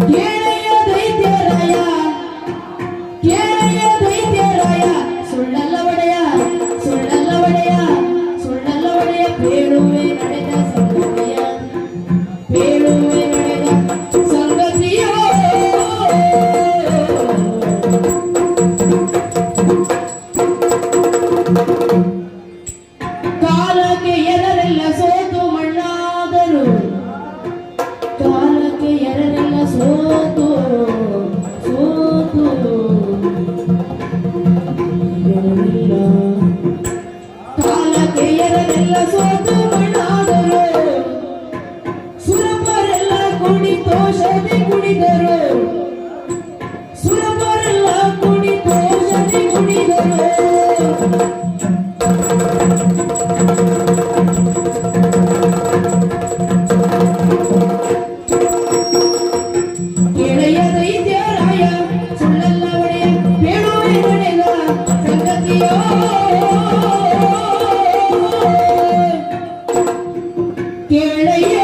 ಕೇಳೆಯ ದೈತ್ಯರಾಯ ಕೇಳೆಯ ದೈತ್ಯರಾಯ ಸುಳ್ಳಲ್ಲ ಒಡೆಯ ಸುಳ್ಳಲ್ಲ ಒಡೆಯ ಸುಳ್ಳಲ್ಲ ಒಡೆಯ ಬೇಡುವೆ ನಡೆದ ಸಂಗತಿಯ ಬೇಡುವೆ ನಡೆದ ಸಂಗತಿಯ ಕಾಲಕ್ಕೆ ಎರರೆಲ್ಲ ಸೋತು ಮಣ್ಣಾದರು ಕಾಲಕ್ಕೆ ಎರರೆಲ್ಲ ಸೋತು ಸೋತು ಎರರೆಲ್ಲ ಕಾಲಕ್ಕೆ ಎರರೆಲ್ಲ ಸೋತು ಮಣ್ಣಾದರು ಸುರಪರೆಲ್ಲ ಕುಣಿತೋಷತೆ ಕುಣಿದರು ಸುರಪರೆಲ್ಲ ಕುಣಿತೋಷತೆ ಕುಣಿದರು ಕೇಳೆಯ ದೈತ್ಯರಾಯ ಸುಳ್ಳಲ್ಲ ಒಡೆಯ ಬೇಡುವೆ ನಡೆದ ಸಂಗತಿಯೋ ಕೇಳೆಯ